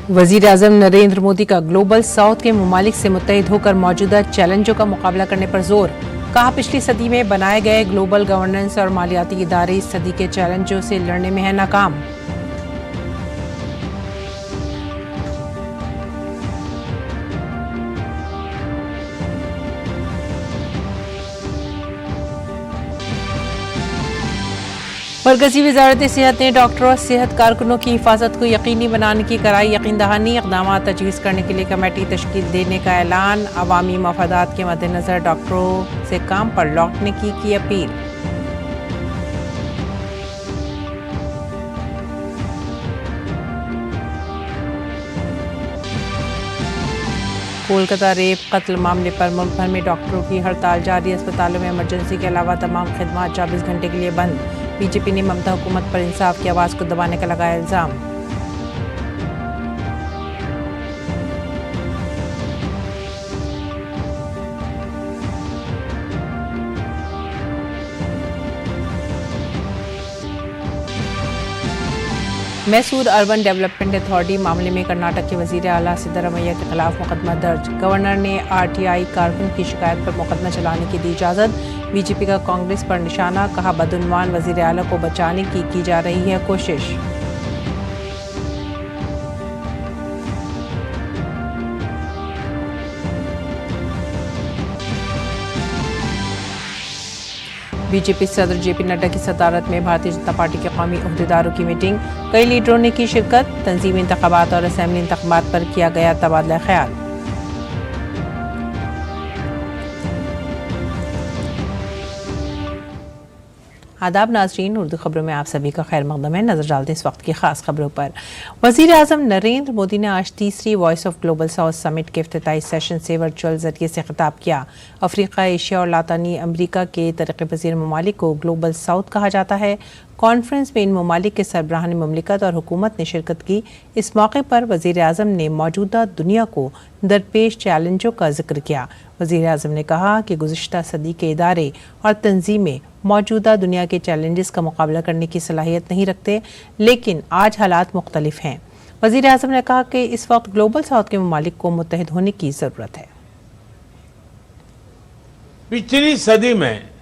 वजीर-ए-आज़म नरेंद्र मोदी का global south के ममालिक से मुत्तहिद होकर मौजूदा चैलेंजों का मुकाबला करने पर जोर। कहा, पिछली सदी में बनाए गए ग्लोबल गवर्नेंस और मालियाती इदारे इस सदी के चैलेंजों से लड़ने में है नाकाम। मरकजी वजारत सेहत ने डॉक्टरों और सेहत कारकुनों की हिफाजत को यकीनी बनाने की कराई यकीन दहानी। इक़दाम तजवीज़ करने के लिए कमेटी तश्कील देने का ऐलान। अवामी मफादात के मद्देनजर डॉक्टरों से काम पर लौटने की अपील। कोलकाता रेप कत्ल मामले पर मुल्क भर में डॉक्टरों की हड़ताल जारी। अस्पतालों में इमरजेंसी के अलावा तमाम खिदमात 24 घंटे के लिए बंद। बीजेपी ने ममता हुकूमत पर इंसाफ की आवाज़ को दबाने का लगाया इल्जाम। मैसूर अर्बन डेवलपमेंट अथॉरिटी मामले में कर्नाटक के वजीर आला सिद्धरामैया के खिलाफ मुकदमा दर्ज। गवर्नर ने आरटीआई कारकुन की शिकायत पर मुकदमा चलाने की दी इजाजत। बीजेपी का कांग्रेस पर निशाना। कहा, बदउन्वान वजीर आला को बचाने की जा रही है कोशिश। बीजेपी सदर जेपी नड्डा की सदारत में भारतीय जनता पार्टी के कौमी अहदेदारों की मीटिंग। कई लीडरों ने की शिरकत। तंजीमी इंतखाबात और असेंबली इंतखाबात पर किया गया तबादला ख्याल। आदाब नाजरीन, उर्दू खबरों में आप सभी का खैर मकदम है। नजर डालते इस वक्त की खास खबरों पर। वज़ीर-ए-आज़म नरेंद्र मोदी ने आज तीसरी voice of global south summit के इफ्तिताई सेशन से वर्चुअल जरिए से खिताब किया। अफ्रीका, एशिया और लातीनी अमरीका के तरक्की पजीर ममालिक को ग्लोबल साउथ कहा जाता है। कॉन्फ्रेंस में इन ममालिक के सरबराहान मुमलिकत और हुकूमत ने शिरकत की। इस मौके पर वज़ीर-ए-आज़म ने मौजूदा दुनिया को दरपेश चैलेंजों का जिक्र किया। वज़ीर-ए-आज़म ने कहा कि गुज़िश्ता सदी के इदारे और तंजीमें मौजूदा दुनिया के चैलेंजेस का मुकाबला करने की सलाहियत नहीं रखते, लेकिन आज हालात मुख्तलिफ हैं। वज़ीर-ए-आज़म ने कहा कि इस वक्त ग्लोबल साउथ के ममालिक को मुत्तहिद होने की ज़रूरत है। पिछली सदी में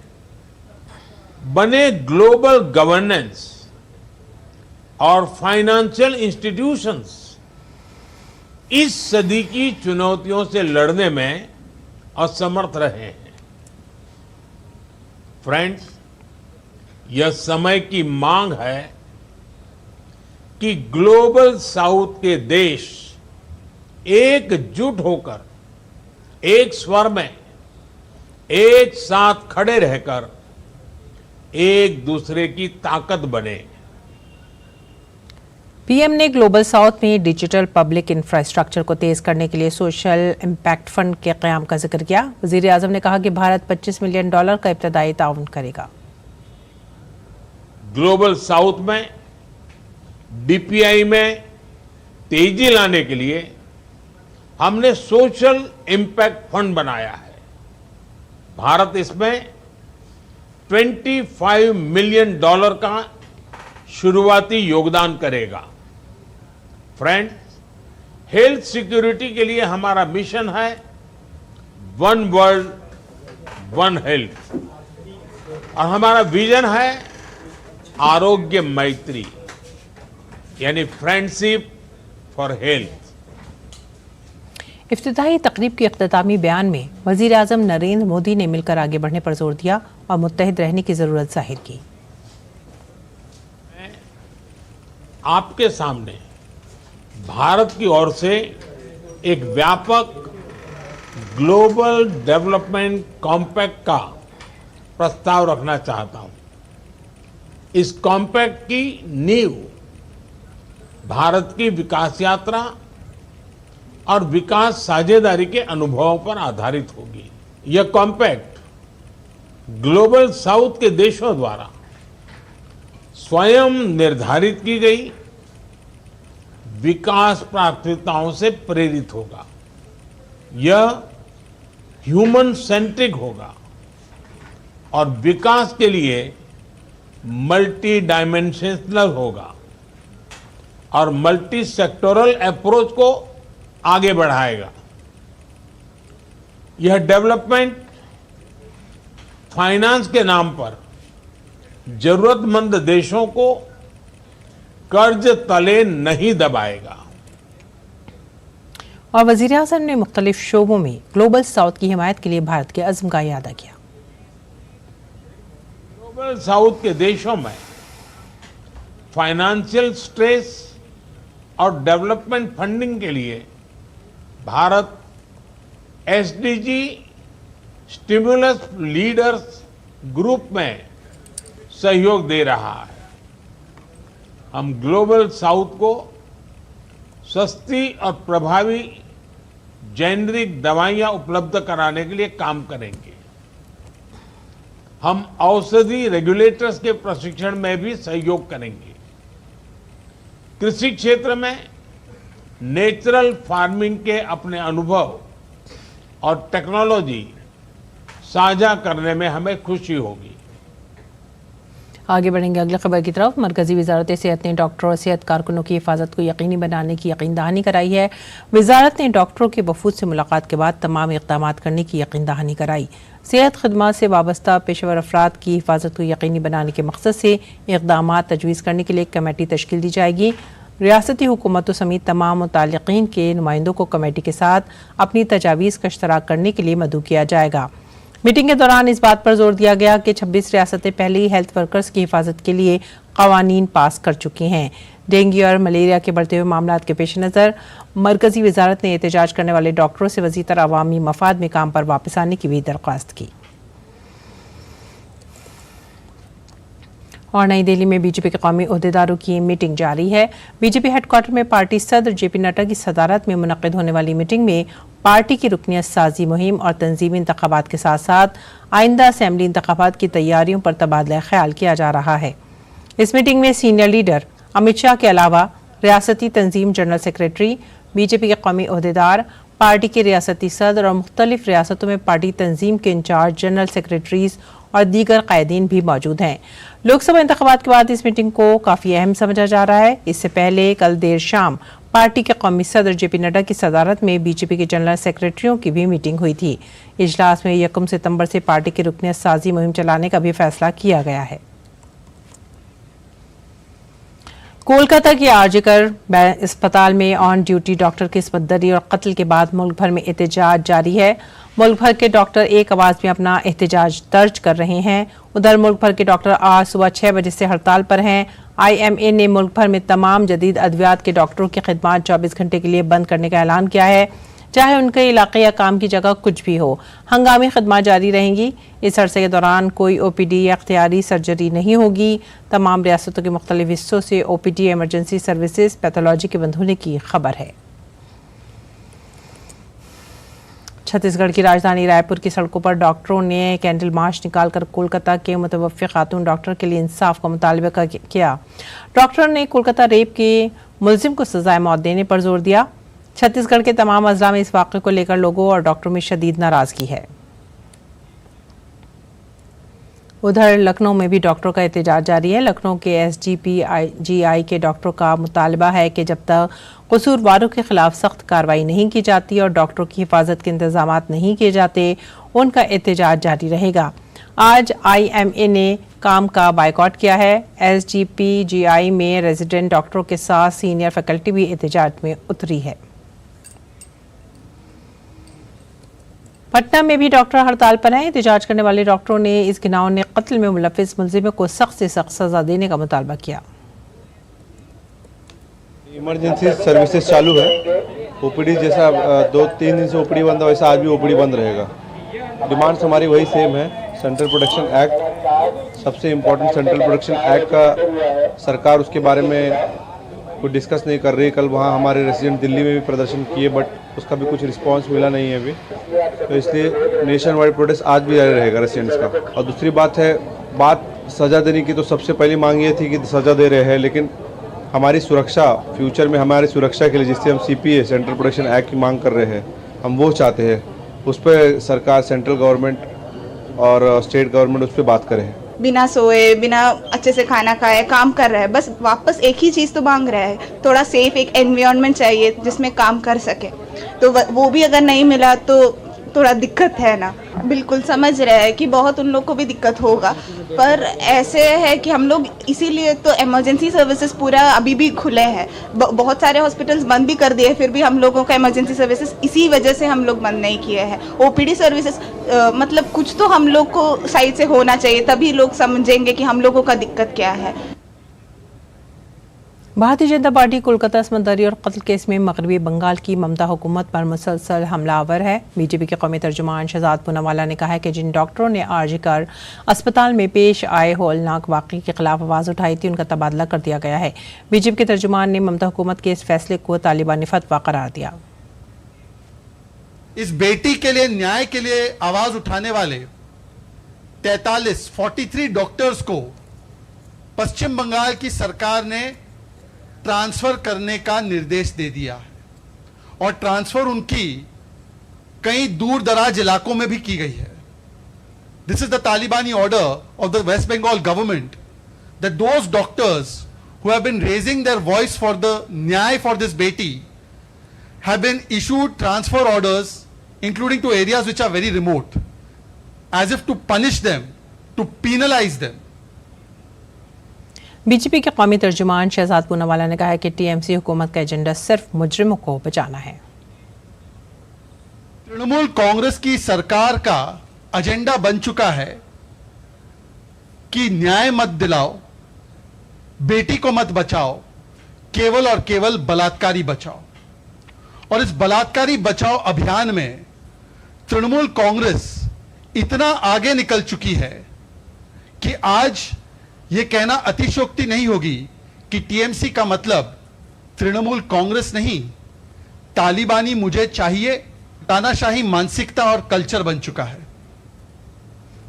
बने ग्लोबल गवर्नेंस और फाइनेंशियल इंस्टीट्यूशंस इस सदी की चुनौतियों से लड़ने में असमर्थ रहे हैं। फ्रेंड्स, यह समय की मांग है कि ग्लोबल साउथ के देश एकजुट होकर, एक स्वर में, एक साथ खड़े रहकर एक दूसरे की ताकत बने। पीएम ने ग्लोबल साउथ में डिजिटल पब्लिक इंफ्रास्ट्रक्चर को तेज करने के लिए सोशल इम्पैक्ट फंड के क़याम का जिक्र किया। वज़ीर-ए-आज़म ने कहा कि भारत $25 मिलियन का इब्तदाई ताउन करेगा। ग्लोबल साउथ में डीपीआई में तेजी लाने के लिए हमने सोशल इम्पैक्ट फंड बनाया है। भारत इसमें $25 मिलियन का शुरुआती योगदान करेगा। फ्रेंड्स, हेल्थ सिक्योरिटी के लिए हमारा मिशन है वन वर्ल्ड वन हेल्थ, और हमारा विजन है आरोग्य मैत्री, यानी फ्रेंडशिप फॉर हेल्थ। इफ्तिताही तकरीब के इख्तितामी बयान में वज़ीर-ए-आज़म नरेंद्र मोदी ने मिलकर आगे बढ़ने पर जोर दिया और मुत्तहिद रहने की जरूरत जाहिर की। आपके सामने भारत की ओर से एक व्यापक ग्लोबल डेवलपमेंट कॉम्पैक्ट का प्रस्ताव रखना चाहता हूं। इस कॉम्पैक्ट की नींव भारत की विकास यात्रा और विकास साझेदारी के अनुभवों पर आधारित होगी। यह कॉम्पैक्ट ग्लोबल साउथ के देशों द्वारा स्वयं निर्धारित की गई विकास प्राथमिकताओं से प्रेरित होगा। यह ह्यूमन सेंट्रिक होगा और विकास के लिए मल्टी डायमेंशनल होगा। और मल्टी सेक्टोरल अप्रोच को आगे बढ़ाएगा। यह डेवलपमेंट फाइनेंस के नाम पर जरूरतमंद देशों को कर्ज तले नहीं दबाएगा। और वज़ीर-ए-आज़म ने मुख्तलिफ शोबों में ग्लोबल साउथ की हिमायत के लिए भारत के अज़्म का इयादा किया। ग्लोबल साउथ के देशों में फाइनेंशियल स्ट्रेस और डेवलपमेंट फंडिंग के लिए Bharat SDG stimulus leaders group में सहयोग दे रहा है। हम ग्लोबल साउथ को सस्ती और प्रभावी जेनरिक दवाइयां उपलब्ध कराने के लिए काम करेंगे। हम औषधि रेगुलेटर्स के प्रशिक्षण में भी सहयोग करेंगे। कृषि क्षेत्र में नेचुरल फार्मिंग के अपने अनुभव और टेक्नोलॉजी साझा करने में हमें खुशी होगी। आगे बढ़ेंगे अगली खबर की तरफ। मरकजी वजारत सेहत ने डॉक्टरों और सेहत कारकुनों की हिफाजत को यकीनी बनाने की यकीन दहानी कराई है। वजारत ने डॉक्टरों के वफूद से मुलाकात के बाद तमाम इक़दामात करने की यकीन दहानी कराई। सेहत खदमात से वाबस्ता पेशेवर अफराद की हिफाजत को यकीनी बनाने के मकसद से इक़दामात तजवीज़ करने के लिए एक कमेटी तश्कील दी जाएगी। रियासती हुकूमतों समेत तमाम मुताल्लिक़ीन के नुमाइंदों को कमेटी के साथ अपनी तजावीज़ का इश्तराक करने के लिए मदऊ किया जाएगा। मीटिंग के दौरान इस बात पर जोर दिया गया कि 26 रियासतें पहले ही हेल्थ वर्कर्स की हिफाजत के लिए कवानीन पास कर चुकी हैं। डेंगू और मलेरिया के बढ़ते हुए मामलात के पेश नज़र मरकजी वजारत ने एहतजाज करने वाले डॉक्टरों से वसीतर अवामी मफाद में काम पर वापस आने की भी दरख्वास्त की। और नई दिल्ली में बीजेपी के कौमी ओहदेदारों की मीटिंग जारी है। बीजेपी हेडक्वार्टर में पार्टी सदर जेपी नड्डा की सदारत में मुनक्किद होने वाली मीटिंग में पार्टी की रुकनियत साजी मुहिम और तंजीमी इंतखाबात के साथ साथ आइंदा असेंबली इंतखाबात की तैयारियों पर तबादला ख्याल किया जा रहा है। इस मीटिंग में सीनियर लीडर अमित शाह के अलावा रियासती तंजीम जनरल सेक्रेटरी, बीजेपी के कौमी ओहदेदार, पार्टी के रियासती सदर और मुख्तलिफ रियासतों में पार्टी तंजीम के इंचार्ज जनरल सेक्रेटरीज और दीगर कायदीन भी मौजूद हैं। लोकसभा इंतखाबात के बाद इस मीटिंग को काफ़ी अहम समझा जा रहा है। इससे पहले कल देर शाम पार्टी के कौमी सदर जेपी नड्डा की सदारत में बीजेपी के जनरल सेक्रेटरियों की भी मीटिंग हुई थी। इजलास में 1 सितंबर से पार्टी की रुकनियत साजी मुहिम चलाने का भी फैसला किया गया है। कोलकाता के आरजीकर अस्पताल में ऑन ड्यूटी डॉक्टर की इसमतदरी और कत्ल के बाद मुल्क भर में एहतजाज जारी है। मुल्क भर के डॉक्टर एक आवाज में अपना एहतजाज दर्ज कर रहे हैं। उधर मुल्क भर के डॉक्टर आज सुबह 6 बजे से हड़ताल पर हैं। IMA ने मुल्क भर में तमाम जदीद अद्वियात के डॉक्टरों की खिदमत 24 घंटे के लिए बंद करने का ऐलान किया है, चाहे उनके इलाके या काम की जगह कुछ भी हो। हंगामी खिदमत जारी रहेंगी। इस अरसे के दौरान कोई OPD या अख्तियारी सर्जरी नहीं होगी। तमाम रियासतों के मुख्तलिफ हिस्सों से OPD इमरजेंसी सर्विसेज पैथोलॉजी के बंद होने की खबर है। छत्तीसगढ़ की राजधानी रायपुर की सड़कों पर डॉक्टरों ने कैंडल मार्च निकालकर कोलकाता के मुतवफ़्फ़ी खातून डॉक्टर के लिए इंसाफ का मुतालबा किया। डॉक्टर ने कोलकाता रेप के मुलजिम को सजाए मौत देने पर जोर दिया। छत्तीसगढ़ के तमाम अजला में इस वाक़े को लेकर लोगों और डॉक्टरों में शदीद नाराजगी है। उधर लखनऊ में भी डॉक्टरों का एहतजाज जारी है। लखनऊ के SGPGI के डॉक्टरों का मुतालबा है कि जब तक कसूरवारों के खिलाफ सख्त कार्रवाई नहीं की जाती और डॉक्टरों की हिफाजत के इंतजामात नहीं किए जाते, उनका एहतजाज जारी रहेगा। आज IMA ने काम का बायकॉट किया है। SGPGI में रेजिडेंट डॉक्टरों के साथ सीनियर फैकल्टी भी एहतजाज में उतरी है। पटना में भी डॉक्टर हड़ताल पर हैं। एहतजाज करने वाले डॉक्टरों ने इस घिनौने कत्ल में मुलविस मुलजिमों को सख्त से सख्त सजा देने का मुतालबा किया। इमरजेंसी सर्विसेज चालू है। OPD जैसा 2-3 दिन से OPD बंद है, वैसा आज भी OPD बंद रहेगा। डिमांड्स हमारी वही सेम है। सेंट्रल प्रोटेक्शन एक्ट, सबसे इम्पोर्टेंट सेंट्रल प्रोटेक्शन एक्ट का सरकार उसके बारे में कुछ डिस्कस नहीं कर रही। कल वहाँ हमारे रेसिडेंट दिल्ली में भी प्रदर्शन किए, बट उसका भी कुछ रिस्पांस मिला नहीं है अभी। तो इसलिए नेशन वाइड प्रोटेस्ट आज भी जारी रहेगा रेसिडेंट्स का। और दूसरी बात है, बात सज़ा देने की, तो सबसे पहली मांग ये थी कि सज़ा दे रहे हैं, लेकिन हमारी सुरक्षा, फ्यूचर में हमारी सुरक्षा के लिए जिससे हम CPA सेंट्रल प्रोटेक्शन एक्ट की मांग कर रहे हैं, हम वो चाहते हैं। उस पर सरकार, सेंट्रल गवर्नमेंट और स्टेट गवर्नमेंट उस पर बात करे। बिना सोए, बिना अच्छे से खाना खाए काम कर रहा है, बस वापस एक ही चीज़ तो मांग रहा है, थोड़ा सेफ एक एनवायरनमेंट चाहिए जिसमें काम कर सके। तो वो भी अगर नहीं मिला तो थोड़ा दिक्कत है ना। बिल्कुल समझ रहे हैं कि बहुत उन लोग को भी दिक्कत होगा, पर ऐसे है कि हम लोग इसीलिए तो इमरजेंसी सर्विसेज पूरा अभी भी खुले हैं। बहुत सारे हॉस्पिटल्स बंद भी कर दिए, फिर भी हम लोगों का इमरजेंसी सर्विसेज इसी वजह से हम लोग बंद नहीं किए हैं। ओपीडी सर्विसेज मतलब कुछ तो हम लोग को साइड से होना चाहिए, तभी लोग समझेंगे कि हम लोगों का दिक्कत क्या है। भारतीय जनता पार्टी कोलकाता समंदरी और कत्ल केस में मगरबी बंगाल की ममता हुकूमत पर मुसलसल हमलावर है। बीजेपी के कौमी तर्जुमान शहजाद पूनावाला ने कहा है कि जिन डॉक्टरों ने आरजीकर अस्पताल में पेश आए हौलनाक वाक़े के खिलाफ आवाज़ उठाई थी, उनका तबादला कर दिया गया है। बीजेपी के तर्जुमान ने ममता हुकूमत के इस फैसले को तालिबानी फतवा करार दिया। इस बेटी के लिए, न्याय के लिए आवाज उठाने वाले 43 डॉक्टर्स को पश्चिम बंगाल की सरकार ने ट्रांसफर करने का निर्देश दे दिया है और ट्रांसफर उनकी कई दूर दराज इलाकों में भी की गई है। This is the Talibani order of the West Bengal government that those doctors who have been raising their voice for the nyay for this beti have been issued transfer orders including to areas which are very remote as if to punish them, to penalize them. BJP के कौमी तर्जुमान शहजाद पूनावाला ने कहा है कि TMC हुकूमत का agenda सिर्फ मुजरिमों को बचाना है। तृणमूल कांग्रेस की सरकार का एजेंडा बन चुका है कि न्याय मत दिलाओ, बेटी को मत बचाओ, केवल और केवल बलात्कारी बचाओ। और इस बलात्कारी बचाओ अभियान में तृणमूल कांग्रेस इतना आगे निकल चुकी है कि आज यह कहना अतिशयोक्ति नहीं होगी कि टीएमसी का मतलब तृणमूल कांग्रेस नहीं, तालिबानी मुझे चाहिए, तानाशाही मानसिकता और कल्चर बन चुका है।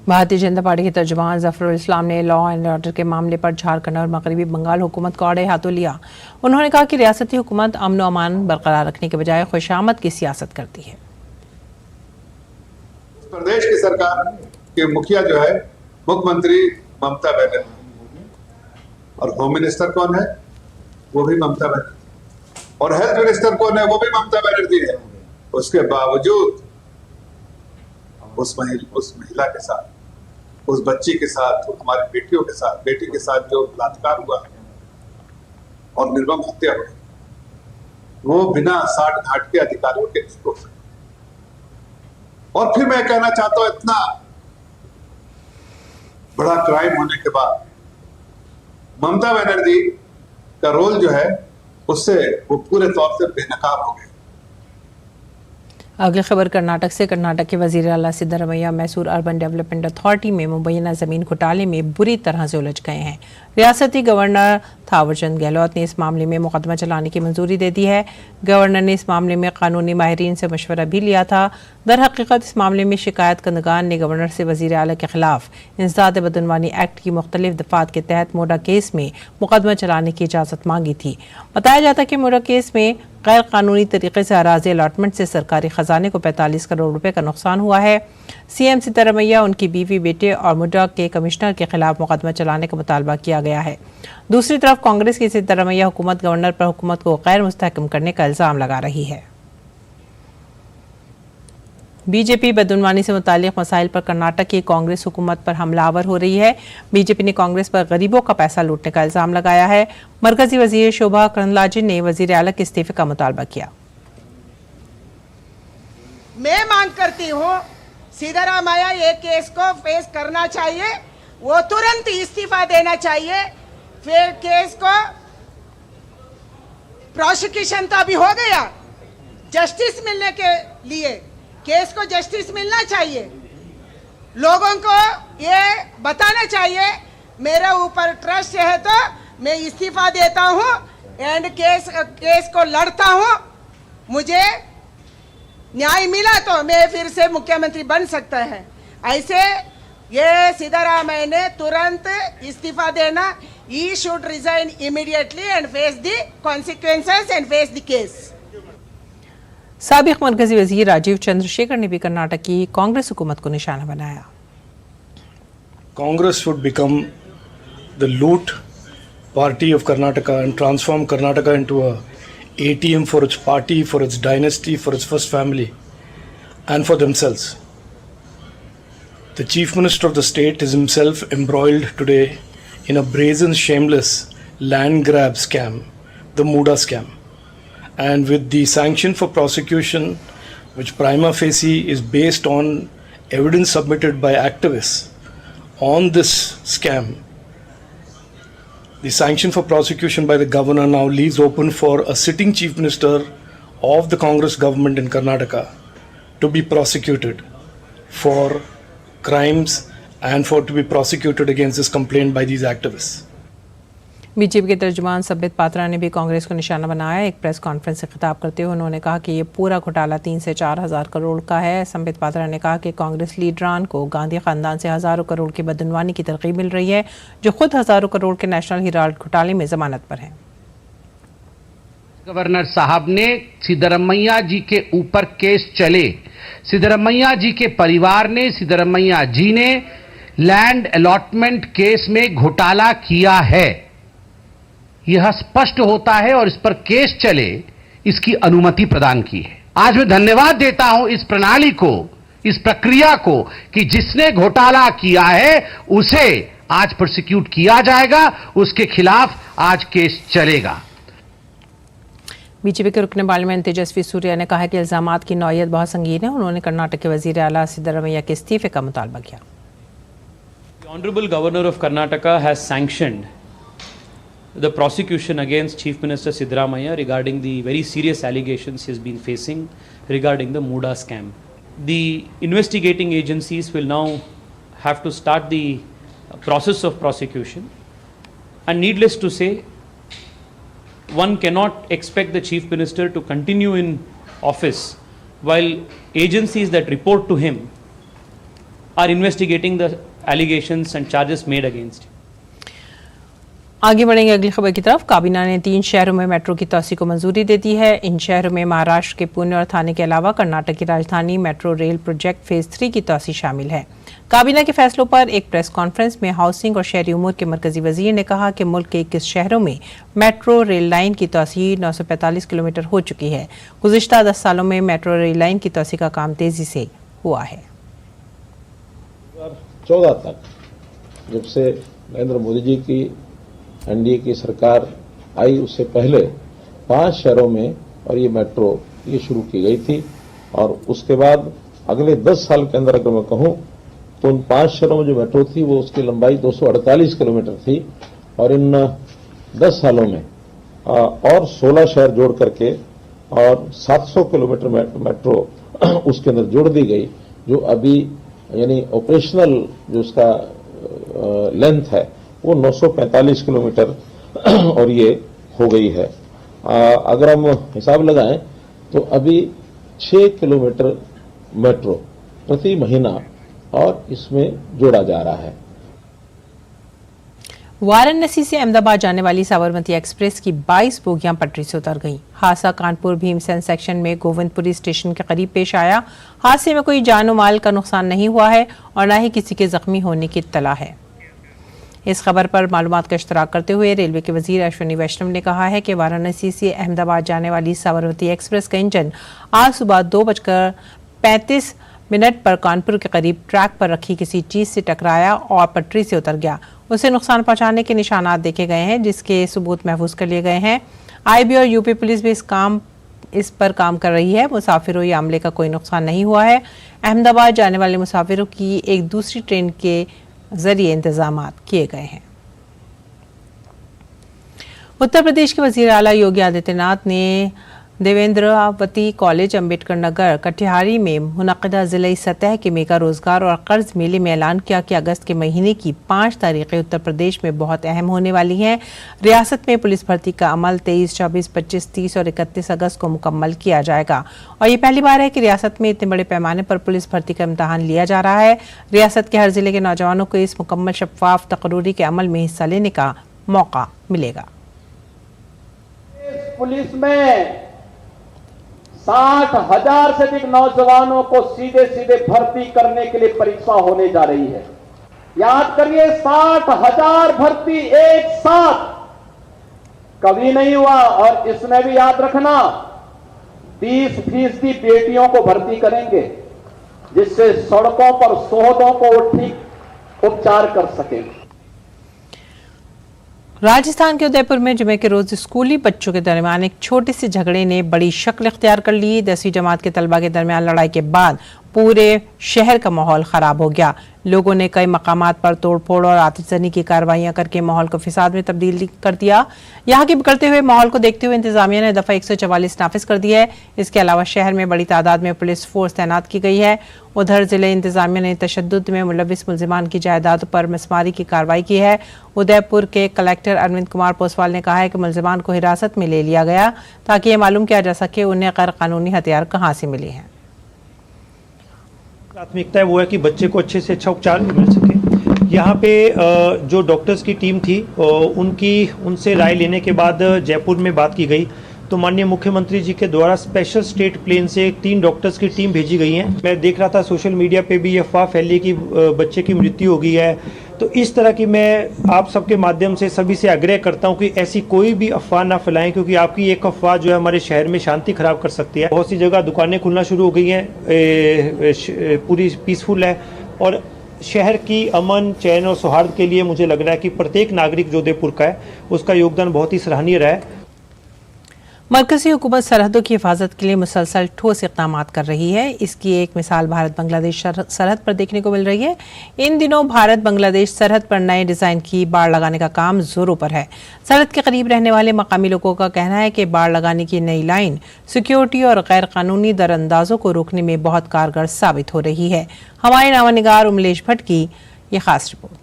भारतीय जनता पार्टी के तर्जुमान जफरुल इस्लाम ने लॉ एंड ऑर्डर के मामले पर झारखंड और मगरबी बंगाल हुकूमत को आड़े हाथों लिया। उन्होंने कहा कि रियासती हुकूमत अमन व अमान बरकरार रखने के बजाय खुशामद की सियासत करती है। प्रदेश की सरकार के मुखिया जो है मुख्यमंत्री ममता बनर्जी और होम मिनिस्टर कौन है, वो भी ममता बनर्जी, और हेल्थ मिनिस्टर कौन है, वो भी ममता बनर्जी है। उसके बावजूद उस महिला के साथ, उस बच्ची के साथ, हमारी बेटियों के साथ, बेटी के साथ जो बलात्कार हुआ और निर्मम हत्या हुई, वो बिना साठ घाट के अधिकारियों के नहीं हो सकते। और फिर मैं कहना चाहता हूं, इतना बड़ा क्राइम होने के बाद ममता बनर्जी का रोल जो है उससे वो पूरे तौर से बेनकाब हो गए। अगली खबर कर्नाटक से। कर्नाटक के वजीर आला Siddaramaiah Mysore urban development authority में मुबैना ज़मीन घोटाले में बुरी तरह से उलझ गए हैं। रियासती गवर्नर थावरचंद गहलोत ने इस मामले में मुकदमा चलाने की मंजूरी दे दी है। गवर्नर ने इस मामले में कानूनी माहिरीन से मशवरा भी लिया था। दर हकीकत इस मामले में शिकायत कंदगान ने गवर्नर से वजीर आला के खिलाफ इंसदाद बदनवानी एक्ट की मुख्तलिफ दफात के तहत मोडा केस में मुकदमा चलाने की इजाज़त मांगी थी। बताया जाता है कि मोडा केस में गैर कानूनी तरीके से अराजी अलॉटमेंट से सरकारी खजाने को 45 करोड़ रुपए का नुकसान हुआ है। सीएम सिद्धरमैया, उनकी बीवी, बेटे और मुडा के कमिश्नर के खिलाफ मुकदमा चलाने का मुतालबा किया गया है। दूसरी तरफ कांग्रेस की सिद्धरमैया हुकूमत गवर्नर पर हुकूमत को गैर मुस्तहकम करने का इल्जाम लगा रही है। बीजेपी बदनवानी से मुतालिक मसाइल पर कर्नाटक की कांग्रेस हुकूमत पर हमलावर हो रही है। बीजेपी ने कांग्रेस पर गरीबों का पैसा लूटने का इल्जाम लगाया है। मरकजी वजीर शोभा करंदलाजे ने वजीर आला के इस्तीफे का मुतालबा किया। मैं मांग करती हूँ सिद्धरामैया ये केस को फेस करना चाहिए, वो तुरंत इस्तीफा देना चाहिए। फिर केस को प्रोसिक्यूशन तो अभी हो गया, जस्टिस मिलने के लिए केस को जस्टिस मिलना चाहिए। लोगों को ये बताना चाहिए मेरे ऊपर ट्रस्ट है तो मैं इस्तीफा देता हूँ एंड केस को लड़ता हूँ, मुझे न्याय मिला तो मैं फिर से मुख्यमंत्री बन सकता है। ऐसे ये सिद्धरामैया ने तुरंत इस्तीफा देना, he should resign immediately and face the consequences and face the case. साबिक मरकजी वजीर राजीव चंद्रशेखर ने भी कर्नाटक की कांग्रेस हुकूमत को निशाना बनाया। Congress would become the loot party of Karnataka and transform Karnataka into a ATM for its party, for its dynasty, for its first family, and for themselves. The Chief Minister of the state is himself embroiled today in a brazen, shameless land grab scam, the Muda scam. And with the sanction for prosecution, which prima facie is based on evidence submitted by activists on this scam, the sanction for prosecution by the governor now leaves open for a sitting chief minister of the Congress government in Karnataka to be prosecuted for crimes and for to be prosecuted against this complaint by these activists. BJP के तर्जुमान संबित पात्रा ने भी कांग्रेस को निशाना बनाया। एक press conference से खिताब करते हुए उन्होंने कहा कि ये पूरा घोटाला 3 से 4 हज़ार करोड़ का है। संबित पात्रा ने कहा कि कांग्रेस लीडरान को गांधी खानदान से हज़ारों करोड़ की बदनवानी की तरकीब मिल रही है, जो खुद हज़ारों करोड़ के नेशनल हेराल्ड घोटाले में जमानत पर हैं। गवर्नर साहब ने सिद्धरमैया जी के ऊपर केस चले, सिद्धरमैया जी के परिवार ने, सिद्धरमैया जी ने लैंड अलॉटमेंट केस में घोटाला किया है, यह स्पष्ट होता है और इस पर केस चले इसकी अनुमति प्रदान की है। आज मैं धन्यवाद देता हूं इस प्रणाली को, इस प्रक्रिया को कि जिसने घोटाला किया है उसे आज प्रोसिक्यूट किया जाएगा, उसके खिलाफ आज केस चलेगा। बीजेपी के रुकने पार्लियामेंट तेजस्वी सूर्या ने कहा कि इल्जामात की नौयत बहुत संगीन है। उन्होंने कर्नाटक के वजीर आला सिद्धरमैया के इस्तीफे का मुतालबा किया। The Honorable Governor of Karnataka has sanctioned the prosecution against Chief Minister Siddaramaiah regarding the very serious allegations he has been facing regarding the Muda scam. The investigating agencies will now have to start the process of prosecution, and needless to say, one cannot expect the Chief Minister to continue in office while agencies that report to him are investigating the allegations and charges made against him. आगे बढ़ेंगे अगली खबर की तरफ। काबीना ने 3 शहरों में मेट्रो की तोसी को मंजूरी दे दी है। इन शहरों में महाराष्ट्र के पुणे और थाने के अलावा कर्नाटक की राजधानी मेट्रो रेल प्रोजेक्ट फेज 3 की तोसी शामिल है। काबीना के फैसलों पर एक प्रेस कॉन्फ्रेंस में हाउसिंग और शहरी उमूर के मरकजी वजीर ने कहा कि मुल्क के 21 शहरों में मेट्रो रेल लाइन की तोसी 945 किलोमीटर हो चुकी है। गुज़िश्ता 10 सालों में मेट्रो रेल लाइन की तोसी का काम तेजी से हुआ है। 2014 तक जब से नरेंद्र मोदी जी की एनडीए की सरकार आई, उससे पहले 5 शहरों में और ये मेट्रो ये शुरू की गई थी, और उसके बाद अगले 10 साल के अंदर अगर मैं कहूं तो उन 5 शहरों में जो मेट्रो थी वो उसकी लंबाई 248 किलोमीटर थी, और इन 10 सालों में और 16 शहर जोड़ करके और 700 किलोमीटर मेट्रो उसके अंदर जोड़ दी गई, जो अभी यानी ऑपरेशनल जो उसका लेंथ है वो 945 किलोमीटर और ये हो गई है। अगर हम हिसाब लगाएं तो अभी 6 किलोमीटर मेट्रो प्रति महीना और इसमें जोड़ा जा रहा है। वाराणसी से अहमदाबाद जाने वाली साबरमती एक्सप्रेस की 22 बोगियां पटरी से उतर गईं। हादसा कानपुर भीमसेन सेक्शन में गोविंदपुरी स्टेशन के करीब पेश आया। हादसे में कोई जानो माल का नुकसान नहीं हुआ है और न ही किसी के जख्मी होने की इत्तला है। इस खबर पर मालूमात का इश्तराक करते हुए रेलवे के वजीर अश्विनी वैष्णव ने कहा है कि वाराणसी से अहमदाबाद जाने वाली साबरमती एक्सप्रेस का इंजन आज सुबह 2:35 पर कानपुर के करीब ट्रैक पर रखी किसी चीज से टकराया और पटरी से उतर गया। उसे नुकसान पहुंचाने के निशानात देखे गए हैं, जिसके सबूत महफूज कर लिए गए हैं। आईबी और यूपी पुलिस भी इस पर काम कर रही है। मुसाफिरों या अमले का कोई नुकसान नहीं हुआ है। अहमदाबाद जाने वाले मुसाफिरों की एक दूसरी ट्रेन के जरिए इंतजामात किए गए हैं। उत्तर प्रदेश के वजीर आला योगी आदित्यनाथ ने देवेंद्रावती कॉलेज अम्बेडकर नगर कटिहारी में मुनक़िदा ज़िले सतह के मेगा रोजगार और कर्ज मेले में ऐलान किया कि अगस्त के महीने की 5 तारीखें उत्तर प्रदेश में बहुत अहम होने वाली हैं। रियासत में पुलिस भर्ती का अमल 23, 24, 25, 30 और 31 अगस्त को मुकम्मल किया जाएगा और ये पहली बार है कि रियासत में इतने बड़े पैमाने पर पुलिस भर्ती का इम्तहान लिया जा रहा है। रियासत के हर जिले के नौजवानों को इस मुकम्मल शफाफ तकरूरी के अमल में हिस्सा लेने का मौका मिलेगा। पुलिस में 60,000 से अधिक नौजवानों को सीधे सीधे भर्ती करने के लिए परीक्षा होने जा रही है। याद करिए 60,000 भर्ती एक साथ कभी नहीं हुआ। और इसमें भी याद रखना 30% बेटियों को भर्ती करेंगे, जिससे सड़कों पर शोहदों को ठीक उपचार कर सकें। राजस्थान के उदयपुर में जुमे के रोज स्कूली बच्चों के दरमियान एक छोटी सी झगड़े ने बड़ी शक्ल इख्तियार कर ली। 10वीं जमात के तलबा के दरमियान लड़ाई के बाद पूरे शहर का माहौल खराब हो गया। लोगों ने कई मकामात पर तोड़फोड़ और आतिशबाजी की कार्रवाइयां करके माहौल को फिसाद में तब्दील कर दिया। यहाँ के बिगड़ते हुए माहौल को देखते हुए इंतजामिया ने दफा 144 नाफिज कर दिया है। इसके अलावा शहर में बड़ी तादाद में पुलिस फोर्स तैनात की गई है। उधर जिले इंतजामिया ने तशद्दुद में मुलविस मुलजिमान की जायदाद पर मिसमारी की कार्रवाई की है। उदयपुर के कलेक्टर अरविंद कुमार पोसवाल ने कहा है कि मुलजिमान को हिरासत में ले लिया गया ताकि ये मालूम किया जा सके उन्हें गैर कानूनी हथियार कहाँ से मिले हैं। प्राथमिकता है वो है कि बच्चे को अच्छे से अच्छा उपचार मिल सके। यहाँ पे जो डॉक्टर्स की टीम थी उनसे राय लेने के बाद जयपुर में बात की गई, तो माननीय मुख्यमंत्री जी के द्वारा स्पेशल स्टेट प्लेन से 3 डॉक्टर्स की टीम भेजी गई है। मैं देख रहा था सोशल मीडिया पे भी अफवाह फैली कि बच्चे की मृत्यु हो गई है, तो इस तरह की मैं आप सबके माध्यम से सभी से आग्रह करता हूं कि ऐसी कोई भी अफवाह ना फैलाएं, क्योंकि आपकी एक अफवाह जो है हमारे शहर में शांति खराब कर सकती है। बहुत सी जगह दुकानें खुलना शुरू हो गई हैं, पूरी पीसफुल है, और शहर की अमन चैन और सौहार्द के लिए मुझे लग रहा है कि प्रत्येक नागरिक जो उदयपुर का है उसका योगदान बहुत ही सराहनीय रहा है। मरकजी हुकूमत सरहदों की हिफाजत के लिए मुसलसल ठोस इक़दामात कर रही है। इसकी एक मिसाल भारत बांग्लादेश सरहद पर देखने को मिल रही है। इन दिनों भारत बांग्लादेश सरहद पर नए डिज़ाइन की बाड़ लगाने का काम जोरों पर है। सरहद के करीब रहने वाले मकामी लोगों का कहना है कि बाड़ लगाने की नई लाइन सिक्योरिटी और गैर कानूनी दरअंदाजों को रोकने में बहुत कारगर साबित हो रही है। हमारे नामानिगार उमलेश भट्ट की ये खास रिपोर्ट।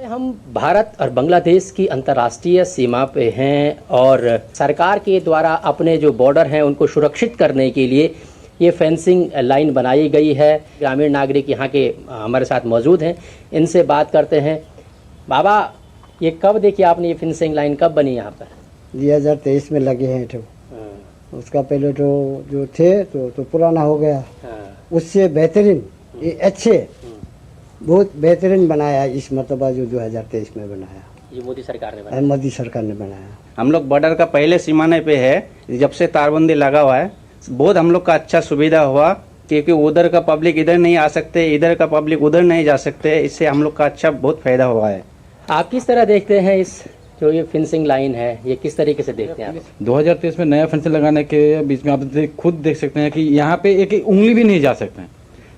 हम भारत और बांग्लादेश की अंतर्राष्ट्रीय सीमा पे हैं और सरकार के द्वारा अपने जो बॉर्डर हैं उनको सुरक्षित करने के लिए ये फेंसिंग लाइन बनाई गई है। ग्रामीण नागरिक यहाँ के हमारे साथ मौजूद हैं, इनसे बात करते हैं। बाबा, ये कब देखी आपने, ये फेंसिंग लाइन कब बनी यहाँ पर? 2023 में लगे हैं। तो उसका पहले तो जो थे तो पुराना हो गया। उससे बेहतरीन, ये अच्छे बहुत बेहतरीन बनाया इस मरतबा जो 2023 में बनाया। ये मोदी सरकार ने बनाया। मोदी सरकार ने बनाया। हम लोग बॉर्डर का पहले सीमाने पे है, जब से तारबंदी लगा हुआ है बहुत हम लोग का अच्छा सुविधा हुआ, क्योंकि उधर का पब्लिक इधर नहीं आ सकते, इधर का पब्लिक उधर नहीं जा सकते। इससे हम लोग का अच्छा बहुत फायदा हुआ है। आप किस तरह देखते हैं इस जो ये फेंसिंग लाइन है, ये किस तरीके से देखते हैं आप? 2023 में नया फेंसिंग लगाने के बीच में आप खुद देख सकते हैं कि यहाँ पे एक उंगली भी नहीं जा सकते हैं,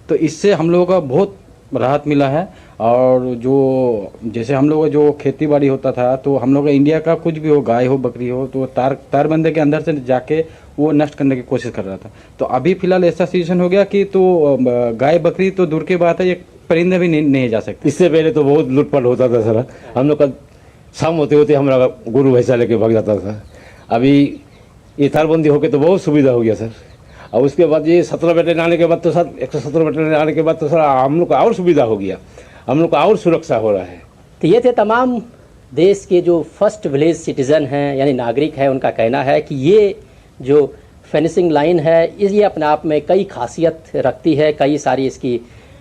तो इससे हम लोगों का बहुत राहत मिला है। और जो जैसे हम लोग जो खेती बाड़ी होता था, तो हम लोग इंडिया का कुछ भी हो, गाय हो बकरी हो, तो तार बंदे के अंदर से जाके वो नष्ट करने की कोशिश कर रहा था। तो अभी फिलहाल ऐसा सिचुएशन हो गया कि तो गाय बकरी तो दूर की बात है, एक परिंदे भी नहीं जा सकते। इससे पहले तो बहुत लूटपाट होता था सर, हम लोग का शाम होते होते हमारा गुरु भैंसा लेके भाग जाता था। अभी ये तारबंदी होके तो बहुत सुविधा हो गया सर। और उसके बाद ये 17 बटालियन आने के बाद तो सर 117 बटालियन आने के बाद तो सर हम लोग को और सुविधा हो गया, हम लोग को और सुरक्षा हो रहा है। तो ये थे तमाम देश के जो फर्स्ट विलेज सिटीज़न हैं यानी नागरिक हैं, उनका कहना है कि ये जो फेंसिंग लाइन है ये अपने आप में कई खासियत रखती है, कई सारी इसकी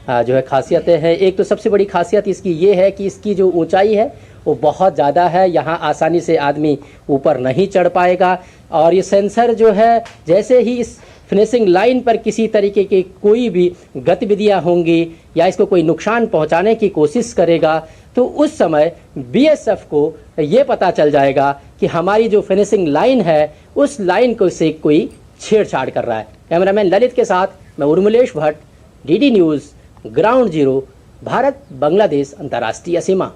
जो है खासियतें हैं। एक तो सबसे बड़ी खासियत इसकी ये है कि इसकी जो ऊंचाई है वो बहुत ज़्यादा है, यहाँ आसानी से आदमी ऊपर नहीं चढ़ पाएगा। और ये सेंसर जो है जैसे ही इस फिनिशिंग लाइन पर किसी तरीके की कोई भी गतिविधियां होंगी या इसको कोई नुकसान पहुंचाने की कोशिश करेगा, तो उस समय बीएसएफ को ये पता चल जाएगा कि हमारी जो फिनिशिंग लाइन है उस लाइन को से कोई छेड़छाड़ कर रहा है। कैमरामैन ललित के साथ मैं Urmilesh Bhatt, DD news, ground zero, Bharat Bangladesh अंतर्राष्ट्रीय सीमा।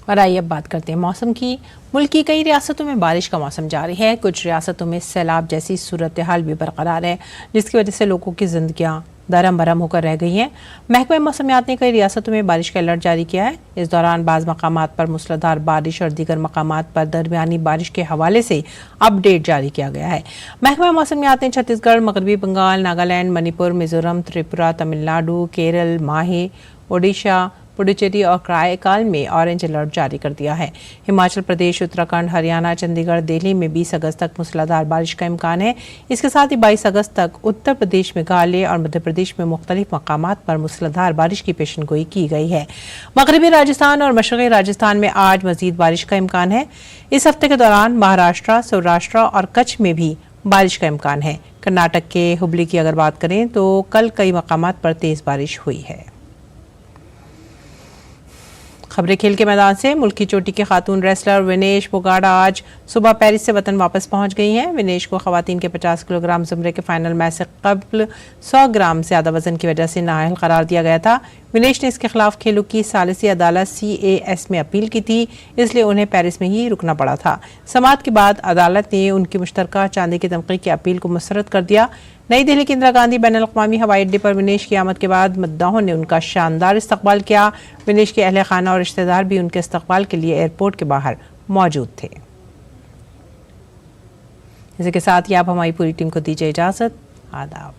और आइए अब बात करते हैं मौसम की। मुल्क की कई रियासतों में बारिश का मौसम जारी है। कुछ रियासतों में सैलाब जैसी सूरत हाल भी बरकरार है, जिसकी वजह से लोगों की जिंदगियां दरम बरम होकर रह गई हैं। महकमा मौसमियात ने कई रियासतों में बारिश का अलर्ट जारी किया है। इस दौरान बाज़ मकामात पर मूसलाधार बारिश और दीगर मकामात पर दरमियानी बारिश के हवाले से अपडेट जारी किया गया है। महकमा मौसमियात ने छत्तीसगढ़, मगरबी बंगाल, नागालैंड, मणिपुर, मिजोरम, त्रिपुरा, तमिलनाडु, केरल, माहे, ओडिशा, पुडुचेरी और कराईकाल में ऑरेंज अलर्ट जारी कर दिया है। हिमाचल प्रदेश, उत्तराखंड, हरियाणा, चंडीगढ़, दिल्ली में 20 अगस्त तक मूसलाधार बारिश का इम्कान है। इसके साथ ही 22 अगस्त तक उत्तर प्रदेश, मेघालय और मध्य प्रदेश में मुख्तलिफ मकामात पर मूसलाधार बारिश की पेशनगोई की गई है। मगरबी राजस्थान और मशरक़ी राजस्थान में आज मजीद बारिश का इम्कान है। इस हफ्ते के दौरान महाराष्ट्र, सौराष्ट्र और कच्छ में भी बारिश का इम्कान है। कर्नाटक के हुबली की अगर बात करें तो कल कई मकामात पर तेज बारिश हुई है। खबरें खेल के मैदान से। मुल्क की चोटी के खातून रेसलर विनेश फोगाट आज सुबह पेरिस से वतन वापस पहुंच गई हैं। विनेश को खवातीन के 50 किलोग्राम ज़ुमरे के फाइनल मैच से कबल 100 ग्राम ज़्यादा वजन की वजह से नाअहल करार दिया गया था। विनेश ने इसके खिलाफ खेलों की सालिसी अदालत CAS में अपील की थी, इसलिए उन्हें पेरिस में ही रुकना पड़ा था। समाअत के बाद अदालत ने उनकी मुश्तरका चांदी की तमकीद की अपील को मुस्तरद कर दिया। नई दिल्ली के इंदिरा गांधी बैनुल-अक़वामी हवाई अड्डे पर विनेश की आमद के बाद मुद्दाहों ने उनका शानदार इस्तकबाल किया। विनेश के अहले खाना और रिश्तेदार भी उनके इस्तकबाल के लिए एयरपोर्ट के बाहर मौजूद थे। इसी के साथ ही आप हमारी पूरी टीम को दीजिए इजाज़त। आदाब।